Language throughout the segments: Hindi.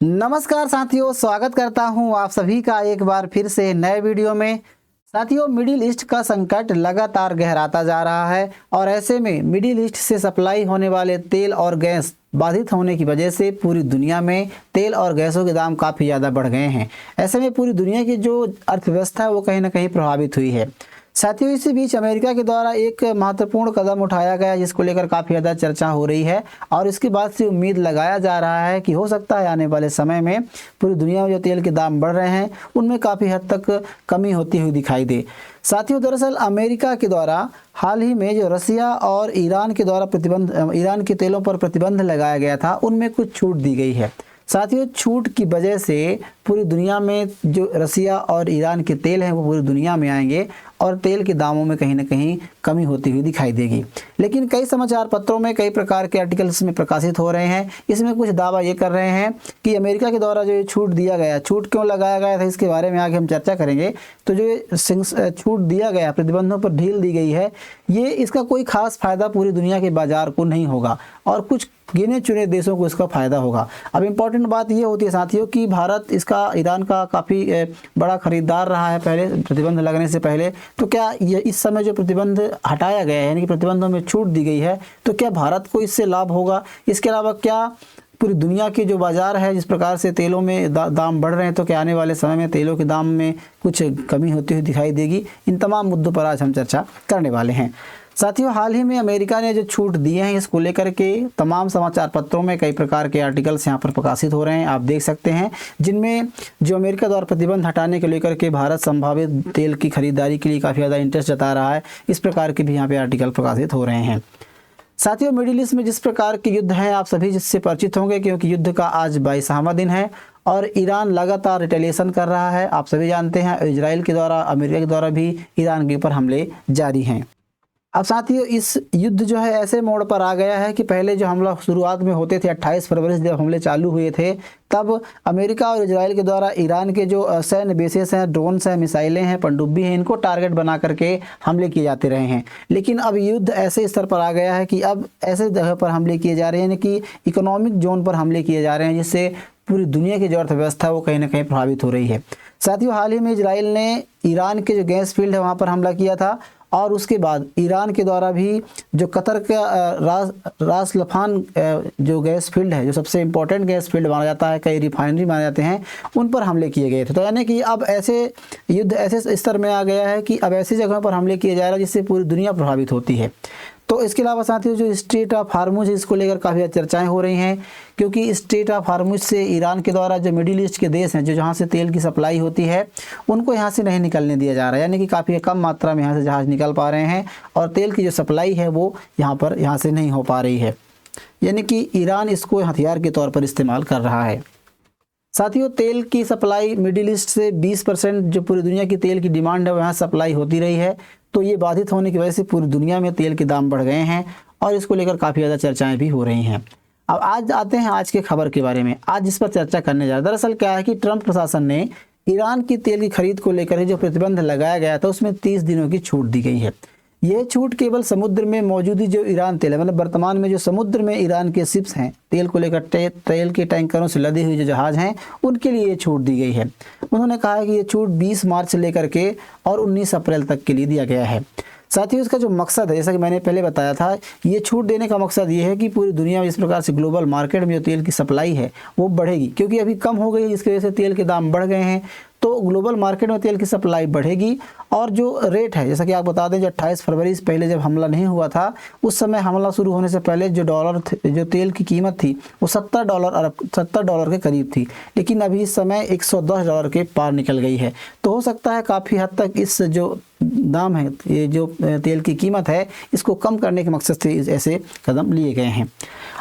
नमस्कार साथियों, स्वागत करता हूं आप सभी का एक बार फिर से नए वीडियो में। साथियों, मिडिल ईस्ट का संकट लगातार गहराता जा रहा है और ऐसे में मिडिल ईस्ट से सप्लाई होने वाले तेल और गैस बाधित होने की वजह से पूरी दुनिया में तेल और गैसों के दाम काफ़ी ज़्यादा बढ़ गए हैं। ऐसे में पूरी दुनिया की जो अर्थव्यवस्था है वो कहीं ना कहीं प्रभावित हुई है। साथियों, इसी बीच अमेरिका के द्वारा एक महत्वपूर्ण कदम उठाया गया जिसको लेकर काफ़ी ज़्यादा चर्चा हो रही है और इसके बाद से उम्मीद लगाया जा रहा है कि हो सकता है आने वाले समय में पूरी दुनिया में जो तेल के दाम बढ़ रहे हैं उनमें काफ़ी हद तक कमी होती हुई दिखाई दे। साथियों, दरअसल अमेरिका के द्वारा हाल ही में जो रसिया और ईरान के द्वारा ईरान के तेलों पर प्रतिबंध लगाया गया था उनमें कुछ छूट दी गई है। साथियों, छूट की वजह से पूरी दुनिया में जो रसिया और ईरान के तेल हैं वो पूरी दुनिया में आएंगे और तेल के दामों में कहीं ना कहीं कमी होती हुई दिखाई देगी। लेकिन कई समाचार पत्रों में कई प्रकार के आर्टिकल्स में प्रकाशित हो रहे हैं। इसमें कुछ दावा ये कर रहे हैं कि अमेरिका के द्वारा जो ये छूट दिया गया, छूट क्यों लगाया गया था इसके बारे में आगे हम चर्चा करेंगे। तो जो ये छूट दिया गया, प्रतिबंधों पर ढील दी गई है, ये इसका कोई खास फायदा पूरी दुनिया के बाजार को नहीं होगा और कुछ गिने चुने देशों को इसका फायदा होगा। अब इम्पॉर्टेंट बात ये होती है साथियों कि भारत इसका ईरान का काफ़ी बड़ा खरीदार रहा है पहले प्रतिबंध लगने से पहले। तो क्या ये इस समय जो प्रतिबंध हटाया गया है यानी कि प्रतिबंधों में छूट दी गई है तो क्या भारत को इससे लाभ होगा? इसके अलावा क्या पूरी दुनिया के जो बाज़ार है जिस प्रकार से तेलों में दाम बढ़ रहे हैं तो क्या आने वाले समय में तेलों के दाम में कुछ कमी होती हुई दिखाई देगी? इन तमाम मुद्दों पर आज हम चर्चा करने वाले हैं। साथियों, हाल ही में अमेरिका ने जो छूट दिए हैं इसको लेकर के तमाम समाचार पत्रों में कई प्रकार के आर्टिकल्स यहाँ पर प्रकाशित हो रहे हैं, आप देख सकते हैं, जिनमें जो अमेरिका द्वारा प्रतिबंध हटाने को लेकर के भारत संभावित तेल की खरीदारी के लिए काफ़ी ज़्यादा इंटरेस्ट जता रहा है, इस प्रकार के भी यहाँ पे आर्टिकल प्रकाशित हो रहे हैं। साथियों, मिडिल ईस्ट में जिस प्रकार के युद्ध हैं आप सभी जिससे परिचित होंगे क्योंकि युद्ध का आज 22वां दिन है और ईरान लगातार रिटेलिएशन कर रहा है। आप सभी जानते हैं इजराइल के द्वारा, अमेरिका के द्वारा भी ईरान के ऊपर हमले जारी हैं। अब साथियों, इस युद्ध जो है ऐसे मोड़ पर आ गया है कि पहले जो हमला शुरुआत में होते थे 28 फरवरी से जब हमले चालू हुए थे तब अमेरिका और इजराइल के द्वारा ईरान के जो सैन्य बेसेस हैं, ड्रोन्स हैं, मिसाइलें हैं, पनडुब्बी हैं, इनको टारगेट बना करके हमले किए जाते रहे हैं। लेकिन अब युद्ध ऐसे स्तर पर आ गया है कि अब ऐसे जगह पर हमले किए जा रहे हैं यानी कि इकोनॉमिक जोन पर हमले किए जा रहे हैं जिससे पूरी दुनिया की जो अर्थव्यवस्था है वो कहीं ना कहीं प्रभावित हो रही है। साथियों, हाल ही में इजराइल ने ईरान के जो गैस फील्ड है वहाँ पर हमला किया था और उसके बाद ईरान के द्वारा भी जो कतर का रास लफान जो गैस फील्ड है, जो सबसे इम्पोर्टेंट गैस फील्ड माना जाता है, कई रिफाइनरी माने जाते हैं, उन पर हमले किए गए थे। तो यानी कि अब ऐसे युद्ध ऐसे स्तर में आ गया है कि अब ऐसी जगहों पर हमले किए जा रहे हैं जिससे पूरी दुनिया प्रभावित होती है। तो इसके अलावा साथियों, जो स्ट्रेट ऑफ हार्मुज है इसको लेकर काफ़ी चर्चाएं हो रही हैं क्योंकि स्ट्रेट ऑफ हार्मुज से ईरान के द्वारा जो मिडिल ईस्ट के देश हैं जो जहां से तेल की सप्लाई होती है उनको यहां से नहीं निकलने दिया जा रहा है, यानी कि काफ़ी कम मात्रा में यहां से जहाज़ निकल पा रहे हैं और तेल की जो सप्लाई है वो यहाँ से नहीं हो पा रही है, यानी कि ईरान इसको हथियार के तौर पर इस्तेमाल कर रहा है। साथियों, तेल की सप्लाई मिडिल ईस्ट से 20% जो पूरी दुनिया की तेल की डिमांड है वहाँ सप्लाई होती रही है। तो ये बाधित होने की वजह से पूरी दुनिया में तेल के दाम बढ़ गए हैं और इसको लेकर काफ़ी ज़्यादा चर्चाएं भी हो रही हैं। अब आज आते हैं आज के खबर के बारे में। आज जिस पर चर्चा करने जा रहे हैं, दरअसल क्या है कि ट्रंप प्रशासन ने ईरान की तेल की खरीद को लेकर जो प्रतिबंध लगाया गया था उसमें 30 दिनों की छूट दी गई है। यह छूट केवल समुद्र में मौजूद जो ईरान तेल है, मतलब वर्तमान में जो समुद्र में ईरान के शिप्स हैं, तेल को लेकर तेल के टैंकरों से लदे हुए जो जहाज़ हैं उनके लिए ये छूट दी गई है। उन्होंने कहा है कि ये छूट 20 मार्च से लेकर के और 19 अप्रैल तक के लिए दिया गया है। साथियों, इसका जो मकसद है, जैसा कि मैंने पहले बताया था, ये छूट देने का मकसद ये है कि पूरी दुनिया में इस प्रकार से ग्लोबल मार्केट में जो तेल की सप्लाई है वो बढ़ेगी क्योंकि अभी कम हो गई है जिसकी वजह से तेल के दाम बढ़ गए हैं। तो ग्लोबल मार्केट में तेल की सप्लाई बढ़ेगी और जो रेट है, जैसा कि आप बता दें, जो 28 फरवरी से पहले जब हमला नहीं हुआ था उस समय हमला शुरू होने से पहले जो तेल की कीमत थी वो $70 के करीब थी, लेकिन अभी इस समय $110 के पार निकल गई है। तो हो सकता है काफ़ी हद तक इस जो दाम है, ये जो तेल की कीमत है, इसको कम करने के मकसद से ऐसे कदम लिए गए हैं।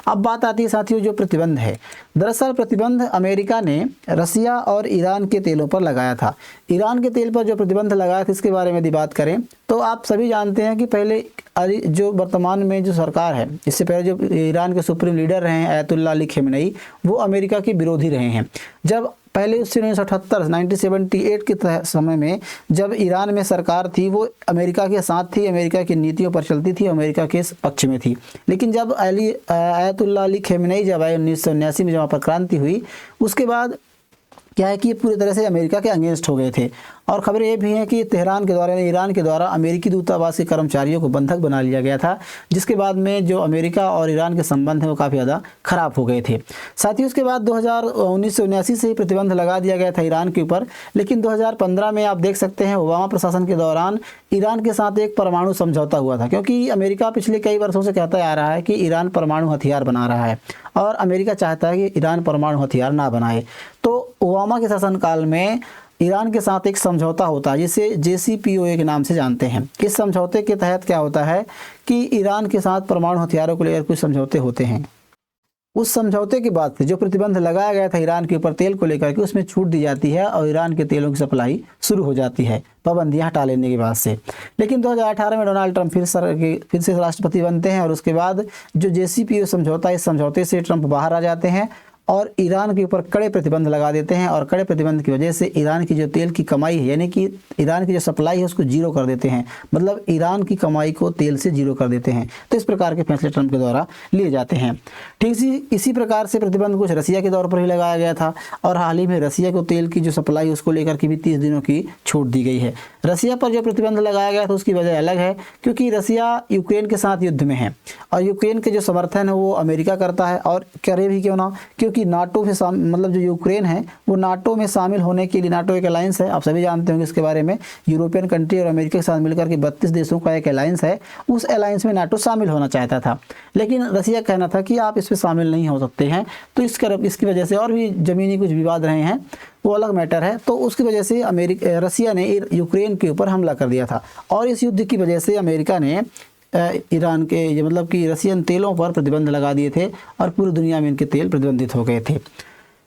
अब बात आती है साथियों जो प्रतिबंध है। दरअसल प्रतिबंध अमेरिका ने रसिया और ईरान के तेलों पर लगाया था। ईरान के तेल पर जो प्रतिबंध लगाया था इसके बारे में यदि बात करें तो आप सभी जानते हैं कि पहले जो वर्तमान में जो सरकार है, इससे पहले जो ईरान के सुप्रीम लीडर रहे हैं आयतुल्लाह अली खamenei, वो अमेरिका के विरोधी रहे हैं। जब पहले उससे 1978 के समय में जब ईरान में सरकार थी वो अमेरिका के साथ थी, अमेरिका की नीतियों पर चलती थी, अमेरिका के पक्ष में थी। लेकिन जब आयतुल्लाह अली खamenei जब आए 1979 में जब वहाँ पर क्रांति हुई, उसके बाद क्या है कि ये पूरी तरह से अमेरिका के अगेंस्ट हो गए थे। और खबरें ये भी हैं कि तेहरान के द्वारा यानी ईरान के द्वारा अमेरिकी दूतावास के कर्मचारियों को बंधक बना लिया गया था, जिसके बाद में जो अमेरिका और ईरान के संबंध हैं वो काफ़ी ज़्यादा ख़राब हो गए थे। साथ ही उसके बाद 1979 से ही प्रतिबंध लगा दिया गया था ईरान के ऊपर। लेकिन 2015 में आप देख सकते हैं ओबामा प्रशासन के दौरान ईरान के साथ एक परमाणु समझौता हुआ था, क्योंकि अमेरिका पिछले कई वर्षों से कहता आ रहा है कि ईरान परमाणु हथियार बना रहा है और अमेरिका चाहता है कि ईरान परमाणु हथियार ना बनाए। तो ओबामा के शासनकाल में ईरान के साथ एक समझौता होता है जिसे JCPOA के नाम से जानते हैं। इस समझौते के तहत क्या होता है कि ईरान के साथ परमाणु हथियारों को लेकर कुछ समझौते होते हैं। उस समझौते के बाद से जो प्रतिबंध लगाया गया था ईरान के ऊपर तेल को लेकर के, उसमें छूट दी जाती है और ईरान के तेलों की सप्लाई शुरू हो जाती है पाबंदियां हटा लेने के बाद से। लेकिन 2018 में डोनाल्ड ट्रंप फिर से राष्ट्रपति बनते हैं और उसके बाद जो JCPOA समझौता, इस समझौते से ट्रंप बाहर आ जाते हैं और ईरान के ऊपर कड़े प्रतिबंध लगा देते हैं। और कड़े प्रतिबंध की वजह से ईरान की जो तेल की कमाई है यानी कि ईरान की जो सप्लाई है उसको जीरो कर देते हैं, मतलब ईरान की कमाई को तेल से जीरो कर देते हैं। तो इस प्रकार के फैसले ट्रंप के द्वारा लिए जाते हैं। ठीक इसी प्रकार से प्रतिबंध कुछ रसिया के तौर पर भी लगाया गया था और हाल ही में रसिया को तेल की जो सप्लाई उसको लेकर के भी 30 दिनों की छूट दी गई है। रसिया पर जो प्रतिबंध लगाया गया था उसकी वजह अलग है, क्योंकि रसिया यूक्रेन के साथ युद्ध में है और यूक्रेन के जो समर्थन है वो अमेरिका करता है। और करे भी क्यों ना, क्योंकि नाटो में मतलब जो यूक्रेन है वो नाटो में शामिल होने के लिए, नाटो एक अलायंस है, आप सभी जानते होंगे इसके बारे में, यूरोपियन कंट्री और अमेरिका के साथ मिलकर के 32 देशों का एक अलायंस है। उस अलायंस में नाटो शामिल होना चाहता था, लेकिन रसिया कहना था कि आप इसमें शामिल नहीं हो सकते हैं। तो इसकी वजह से और भी ज़मीनी कुछ विवाद रहे हैं, वो अलग मैटर है। तो उसकी वजह से रसिया ने यूक्रेन के ऊपर हमला कर दिया था और इस युद्ध की वजह से अमेरिका ने ईरान के मतलब कि रसियन तेलों पर प्रतिबंध लगा दिए थे और पूरी दुनिया में इनके तेल प्रतिबंधित हो गए थे।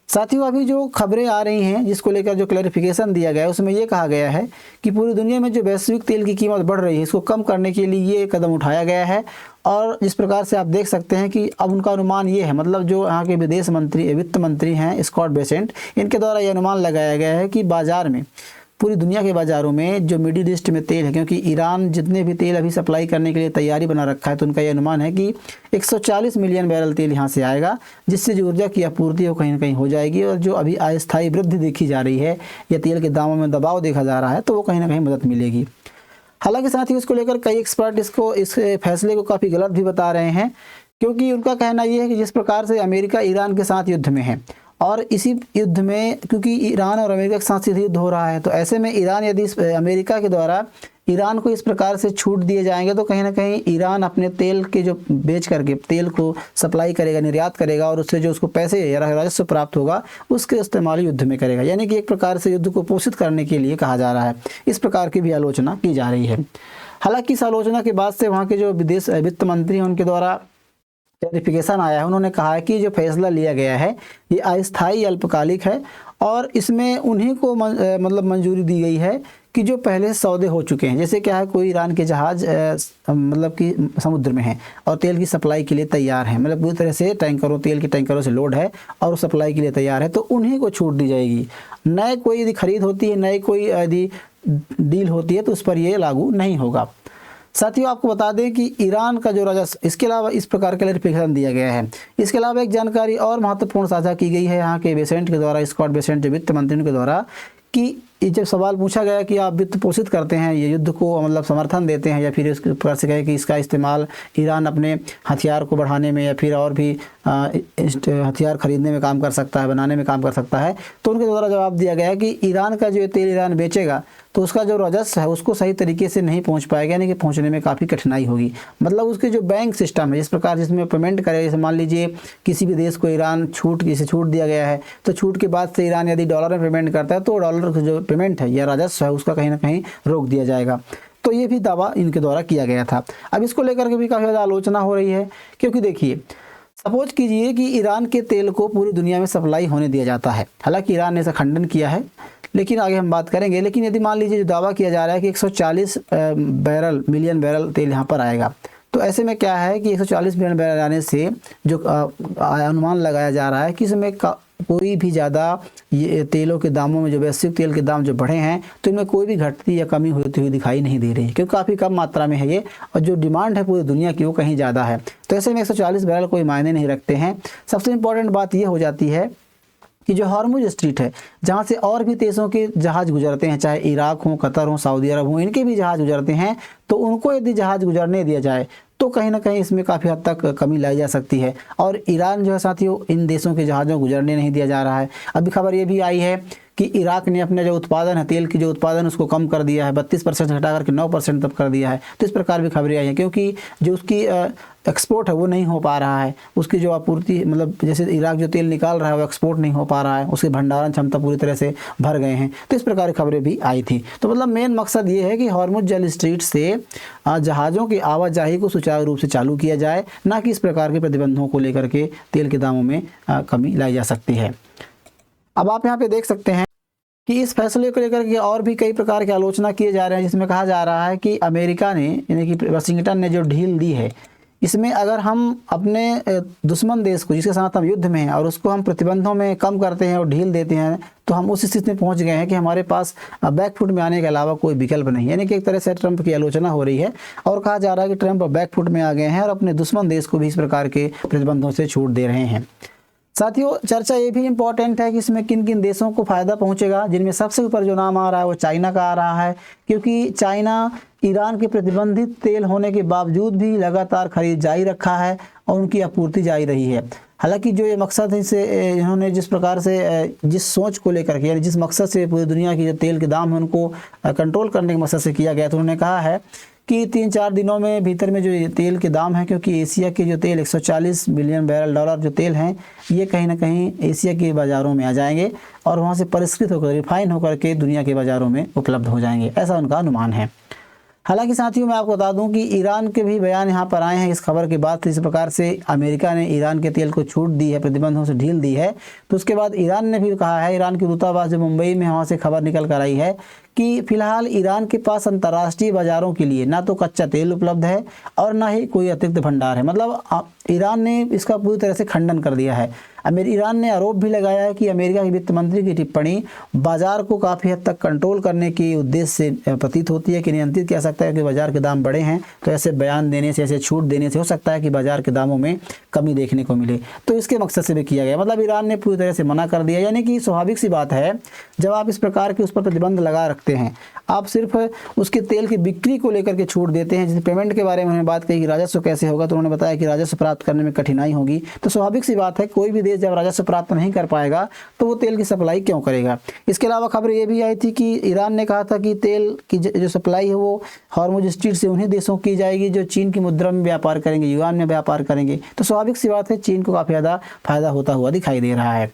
साथियों, अभी जो खबरें आ रही हैं जिसको लेकर जो क्लैरिफिकेशन दिया गया है उसमें ये कहा गया है कि पूरी दुनिया में जो वैश्विक तेल की कीमत बढ़ रही है इसको कम करने के लिए ये कदम उठाया गया है। और जिस प्रकार से आप देख सकते हैं कि अब उनका अनुमान ये है, मतलब जो यहाँ के वित्त मंत्री हैं स्कॉट बेसेंट, इनके द्वारा ये अनुमान लगाया गया है कि बाज़ार में, पूरी दुनिया के बाज़ारों में जो मिडिल ईस्ट में तेल है, क्योंकि ईरान जितने भी तेल अभी सप्लाई करने के लिए तैयारी बना रखा है, तो उनका ये अनुमान है कि 140 मिलियन बैरल तेल यहाँ से आएगा, जिससे जो ऊर्जा की आपूर्ति वो कहीं ना कहीं हो जाएगी और जो अभी अस्थायी वृद्धि देखी जा रही है या तेल के दामों में दबाव देखा जा रहा है तो वो कहीं ना कहीं मदद मिलेगी। हालांकि साथ ही इसको लेकर कई एक्सपर्ट इस फैसले को काफ़ी गलत भी बता रहे हैं, क्योंकि उनका कहना ये है कि जिस प्रकार से अमेरिका ईरान के साथ युद्ध में है और इसी युद्ध में क्योंकि ईरान और अमेरिका के साथ सीधे युद्ध हो रहा है, तो ऐसे में ईरान यदि अमेरिका के द्वारा ईरान को इस प्रकार से छूट दिए जाएंगे तो कहीं ना कहीं ईरान अपने तेल के जो बेच करके तेल को सप्लाई करेगा, निर्यात करेगा और उससे जो उसको पैसे या राजस्व प्राप्त होगा उसके इस्तेमाल युद्ध में करेगा। यानी कि एक प्रकार से युद्ध को पोषित करने के लिए कहा जा रहा है। इस प्रकार की भी आलोचना की जा रही है। हालांकि इस आलोचना के बाद से वहाँ के जो वित्त मंत्री हैं उनके द्वारा क्लैरिफिकेशन आया है। उन्होंने कहा है कि जो फैसला लिया गया है ये अस्थायी अल्पकालिक है और इसमें उन्हीं को मतलब मंजूरी दी गई है कि जो पहले सौदे हो चुके हैं। जैसे क्या है, कोई ईरान के जहाज़ मतलब कि समुद्र में है और तेल की सप्लाई के लिए तैयार है, मतलब पूरी तरह से तेल के टैंकरों से लोड है और सप्लाई के लिए तैयार है, तो उन्हीं को छूट दी जाएगी। नए कोई यदि खरीद होती है, नए कोई यदि डील होती है तो उस पर ये लागू नहीं होगा। साथियों, आपको बता दें कि ईरान का जो राजस्व, इसके अलावा इस प्रकार का क्लैरिफिकेशन दिया गया है। इसके अलावा एक जानकारी और महत्वपूर्ण साझा की गई है यहाँ के बेसेंट के द्वारा, स्कॉट बेसेंट जो वित्त मंत्री के द्वारा, कि जब सवाल पूछा गया कि आप वित्त पोषित करते हैं, ये युद्ध को मतलब समर्थन देते हैं या फिर इस प्रकार से कहें कि इसका इस्तेमाल ईरान अपने हथियार को बढ़ाने में या फिर और भी हथियार खरीदने में काम कर सकता है, बनाने में काम कर सकता है, तो उनके द्वारा जवाब दिया गया कि ईरान का जो तेल ईरान बेचेगा तो उसका जो राजस्व है उसको सही तरीके से नहीं पहुंच पाएगा, यानी कि पहुंचने में काफ़ी कठिनाई होगी। मतलब उसके जो बैंक सिस्टम है, इस प्रकार जिसमें पेमेंट करेगा, जैसे मान लीजिए किसी भी देश को ईरान छूट दिया गया है, तो छूट के बाद से ईरान यदि डॉलर में पेमेंट करता है तो डॉलर का जो पेमेंट है या राजस्व है उसका कहीं ना कहीं रोक दिया जाएगा। तो ये भी दावा इनके द्वारा किया गया था। अब इसको लेकर के भी काफ़ी ज़्यादा आलोचना हो रही है, क्योंकि देखिए, सपोज कीजिए कि ईरान के तेल को पूरी दुनिया में सप्लाई होने दिया जाता है। हालांकि ईरान ने इसका खंडन किया है, लेकिन आगे हम बात करेंगे। लेकिन यदि मान लीजिए जो दावा किया जा रहा है कि 140 मिलियन बैरल तेल यहाँ पर आएगा, तो ऐसे में क्या है कि 140 मिलियन बैरल आने से जो अनुमान लगाया जा रहा है कि इसमें कोई भी ज़्यादा ये तेलों के दामों में जो वैश्विक तेल के दाम जो बढ़े हैं तो इनमें कोई भी घटती या कमी होती हुई दिखाई नहीं दे रही है, क्योंकि काफ़ी कम मात्रा में है ये, और जो डिमांड है पूरी दुनिया की वो कहीं ज़्यादा है। तो ऐसे में 140 बैरल कोई मायने नहीं रखते हैं। सबसे इम्पोर्टेंट बात ये हो जाती है कि जो हॉर्मुज स्ट्रीट है, जहाँ से और भी देशों के जहाज़ गुजरते हैं, चाहे इराक हो, कतर हो, सऊदी अरब हो, इनके भी जहाज़ गुजरते हैं, तो उनको यदि जहाज़ गुजरने दिया जाए तो कहीं ना कहीं इसमें काफ़ी हद तक कमी लाई जा सकती है। और ईरान जो है साथियों, इन देशों के जहाज़ों गुजरने नहीं दिया जा रहा है। अभी खबर ये भी आई है कि इराक ने अपने जो उत्पादन है, तेल की जो उत्पादन उसको कम कर दिया है, 32% से हटा करके 9% तक कर दिया है। तो इस प्रकार भी खबरें आई हैं, क्योंकि जो उसकी एक्सपोर्ट है वो नहीं हो पा रहा है, उसकी जो आपूर्ति, मतलब जैसे इराक जो तेल निकाल रहा है वो एक्सपोर्ट नहीं हो पा रहा है, उसकी भंडारण क्षमता पूरी तरह से भर गए हैं। तो इस प्रकार की खबरें भी आई थी। तो मतलब मेन मकसद ये है कि हॉर्मुज जल स्ट्रीट से जहाज़ों की आवाजाही को सुचारू रूप से चालू किया जाए, ना कि इस प्रकार के प्रतिबंधों को लेकर के तेल के दामों में कमी लाई जा सकती है। अब आप यहाँ पे देख सकते हैं कि इस फैसले को लेकर के और भी कई प्रकार की आलोचना किए जा रहे हैं, जिसमें कहा जा रहा है कि अमेरिका ने, यानी कि वाशिंगटन ने जो ढील दी है, इसमें अगर हम अपने दुश्मन देश को, जिसके साथ हम युद्ध में हैं, और उसको हम प्रतिबंधों में कम करते हैं और ढील देते हैं, तो हम उस स्थिति में पहुंच गए हैं कि हमारे पास बैकफुट में आने के अलावा कोई विकल्प नहीं है। यानी कि एक तरह से ट्रंप की आलोचना हो रही है और कहा जा रहा है कि ट्रंप बैकफुट में आ गए हैं और अपने दुश्मन देश को भी इस प्रकार के प्रतिबंधों से छूट दे रहे हैं। साथियों, चर्चा ये भी इम्पॉर्टेंट है कि इसमें किन किन देशों को फ़ायदा पहुंचेगा, जिनमें सबसे ऊपर जो नाम आ रहा है वो चाइना का आ रहा है, क्योंकि चाइना ईरान के प्रतिबंधित तेल होने के बावजूद भी लगातार खरीद जारी रखा है और उनकी आपूर्ति जारी रही है। हालांकि जो ये मकसद है, इसे इन्होंने जिस प्रकार से, जिस सोच को लेकर के, यानी जिस मकसद से पूरी दुनिया की जो तेल के दाम है उनको कंट्रोल करने के मकसद से किया गया, तो उन्होंने कहा है कि 3-4 दिनों में भीतर में जो तेल के दाम हैं, क्योंकि एशिया के जो तेल 140 बिलियन बैरल डॉलर जो तेल हैं, ये कहीं ना कहीं एशिया के बाज़ारों में आ जाएंगे और वहाँ से परिष्कृत होकर, रिफाइन होकर के दुनिया के बाज़ारों में उपलब्ध हो जाएंगे, ऐसा उनका अनुमान है। हालांकि साथियों, मैं आपको बता दूं कि ईरान के भी बयान यहाँ पर आए हैं इस खबर के बाद। इस प्रकार से अमेरिका ने ईरान के तेल को छूट दी है, प्रतिबंधों से ढील दी है, तो उसके बाद ईरान ने भी कहा है, ईरान की दूतावास जो मुंबई में, वहाँ से खबर निकल कर आई है कि फिलहाल ईरान के पास अंतर्राष्ट्रीय बाज़ारों के लिए ना तो कच्चा तेल उपलब्ध है और ना ही कोई अतिरिक्त भंडार है। मतलब ईरान ने इसका पूरी तरह से खंडन कर दिया है। ईरान ने आरोप भी लगाया है कि अमेरिका के वित्त मंत्री की टिप्पणी बाजार को काफ़ी हद तक कंट्रोल करने के उद्देश्य से प्रतीत होती है, कि नियंत्रित किया सकता है कि बाजार के दाम बढ़े हैं, तो ऐसे बयान देने से, ऐसे छूट देने से हो सकता है कि बाजार के दामों में कमी देखने को मिले। तो इसके मकसद से भी किया गया, मतलब ईरान ने पूरी तरह से मना कर दिया। यानी कि स्वाभाविक सी बात है, जब आप इस प्रकार के उस पर प्रतिबंध लगा रखते हैं, आप सिर्फ उसके तेल की बिक्री को लेकर के छूट देते हैं। जैसे पेमेंट के बारे में उन्होंने बात की कि राजस्व कैसे होगा, तो उन्होंने बताया कि राजस्व प्राप्त करने में कठिनाई होगी। तो स्वाभाविक सी बात है, कोई भी देश जब राजस्व प्राप्त नहीं कर पाएगा तो वो तेल की सप्लाई क्यों करेगा। इसके अलावा खबर ये भी आई थी कि ईरान ने कहा था कि तेल की जो सप्लाई है वो हॉर्मुज स्ट्रीट से उन्हीं देशों की जाएगी जो चीन की मुद्रा में व्यापार करेंगे, युआन में व्यापार करेंगे। तो स्वाभाविक सी बात है, चीन को काफ़ी ज़्यादा फायदा होता हुआ दिखाई दे रहा है।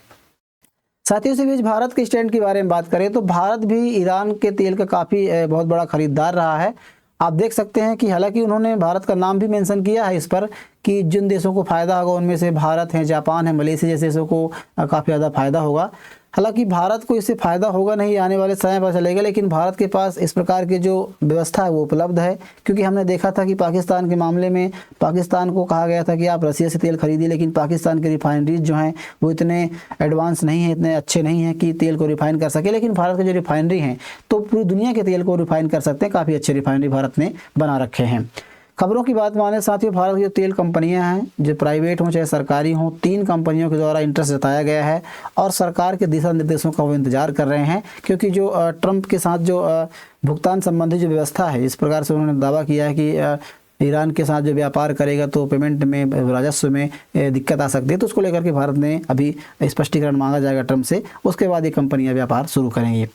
साथियों, इसी बीच भारत के स्टैंड के बारे में बात करें तो भारत भी ईरान के तेल का काफ़ी बहुत बड़ा खरीदार रहा है। आप देख सकते हैं कि हालांकि उन्होंने भारत का नाम भी मेंशन किया है इस पर कि जिन देशों को फ़ायदा होगा उनमें से भारत है, जापान है, मलेशिया जैसे देशों को काफ़ी ज़्यादा फ़ायदा होगा। हालांकि भारत को इससे फ़ायदा होगा नहीं, आने वाले समय पर चलेगा, लेकिन भारत के पास इस प्रकार की जो व्यवस्था है वो उपलब्ध है। क्योंकि हमने देखा था कि पाकिस्तान के मामले में पाकिस्तान को कहा गया था कि आप रसिया से तेल खरीदिए, लेकिन पाकिस्तान के रिफाइनरीज जो हैं वो इतने एडवांस नहीं हैं, इतने अच्छे नहीं हैं कि तेल को रिफाइन कर सके। लेकिन भारत के जो रिफाइनरी हैं तो पूरी दुनिया के तेल को रिफाइन कर सकते हैं, काफ़ी अच्छे रिफाइनरी भारत ने बना रखे हैं। खबरों की बात माने साथियों, भारत की जो तेल कंपनियां हैं, जो प्राइवेट हों चाहे सरकारी हों, 3 कंपनियों के द्वारा इंटरेस्ट जताया गया है और सरकार के दिशा निर्देशों का वो इंतजार कर रहे हैं। क्योंकि जो ट्रंप के साथ जो भुगतान संबंधी जो व्यवस्था है, इस प्रकार से उन्होंने दावा किया है कि ईरान के साथ जो व्यापार करेगा तो पेमेंट में, राजस्व में दिक्कत आ सकती है। तो उसको लेकर के भारत ने अभी स्पष्टीकरण मांगा जाएगा ट्रंप से, उसके बाद ये कंपनियाँ व्यापार शुरू करेंगी।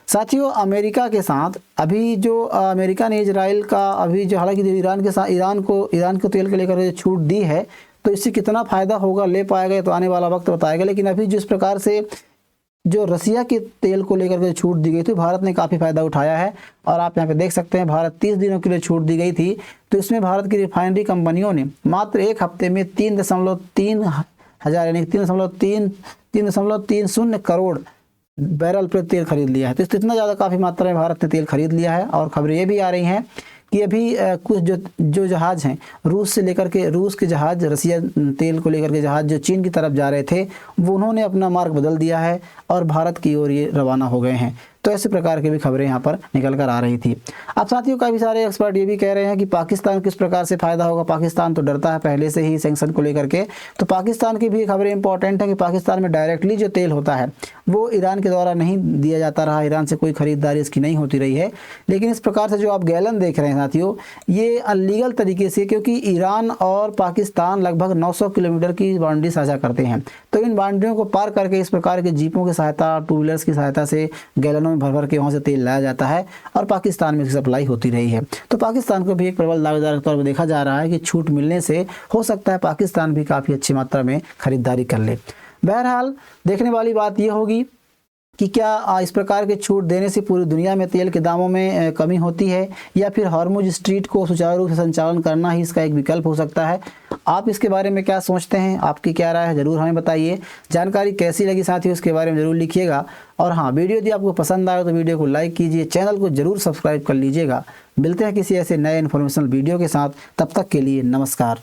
साथियों, अमेरिका के साथ अभी जो अमेरिका ने इजराइल का अभी जो, हालांकि ईरान के साथ ईरान को तेल को लेकर जो छूट दी है, तो इससे कितना फ़ायदा होगा, ले पाएगा, तो आने वाला वक्त बताएगा। लेकिन अभी जिस प्रकार से जो रसिया के तेल को लेकर के छूट दी गई थी, भारत ने काफ़ी फ़ायदा उठाया है। और आप यहाँ पे देख सकते हैं, भारत 30 दिनों के लिए छूट दी गई थी, तो इसमें भारत की रिफाइनरी कंपनियों ने मात्र 1 हफ्ते में 3.3 हज़ार यानी 3.30 करोड़ बैरल पर तेल खरीद लिया है। तो इतना ज़्यादा काफ़ी मात्रा में भारत ने तेल खरीद लिया है। और खबरें ये भी आ रही हैं कि अभी कुछ जो जहाज़ हैं रूस से लेकर के, रूस के जहाज़ रसिया तेल को लेकर के जहाज़ जो चीन की तरफ जा रहे थे, वो उन्होंने अपना मार्ग बदल दिया है और भारत की ओर ये रवाना हो गए हैं। तो ऐसे प्रकार की भी खबरें यहाँ पर निकल कर आ रही थी। अब साथियों, काफ़ी सारे एक्सपर्ट ये भी कह रहे हैं कि पाकिस्तान किस प्रकार से फ़ायदा होगा। पाकिस्तान तो डरता है पहले से ही सैंक्शन को लेकर के, तो पाकिस्तान की भी खबरें इंपॉर्टेंट है कि पाकिस्तान में डायरेक्टली जो तेल होता है वो ईरान के द्वारा नहीं दिया जाता रहा, ईरान से कोई खरीदारी इसकी नहीं होती रही है। लेकिन इस प्रकार से जो आप गैलन देख रहे हैं साथियों, ये अनलीगल तरीके से, क्योंकि ईरान और पाकिस्तान लगभग 900 किलोमीटर की बाउंड्री साझा करते हैं, तो इन बाउंड्रियों को पार करके इस प्रकार के जीपों की सहायता, टू व्हीलर्स की सहायता से गैलनों में भर भर के वहाँ से तेल लाया जाता है और पाकिस्तान में इसकी सप्लाई होती रही है। तो पाकिस्तान को भी एक प्रबल दावेदार के तौर पर देखा जा रहा है कि छूट मिलने से हो सकता है पाकिस्तान भी काफ़ी अच्छी मात्रा में खरीदारी कर ले। बहरहाल देखने वाली बात यह होगी कि क्या इस प्रकार के छूट देने से पूरी दुनिया में तेल के दामों में कमी होती है, या फिर हॉर्मुज स्ट्रीट को सुचारू रूप से संचालन करना ही इसका एक विकल्प हो सकता है। आप इसके बारे में क्या सोचते हैं, आपकी क्या राय है, ज़रूर हमें बताइए। जानकारी कैसी लगी साथियों, इसके बारे में ज़रूर लिखिएगा। और हाँ, वीडियो यदि आपको पसंद आए तो वीडियो को लाइक कीजिए, चैनल को ज़रूर सब्सक्राइब कर लीजिएगा। मिलते हैं किसी ऐसे नए इन्फॉर्मेशनल वीडियो के साथ, तब तक के लिए नमस्कार।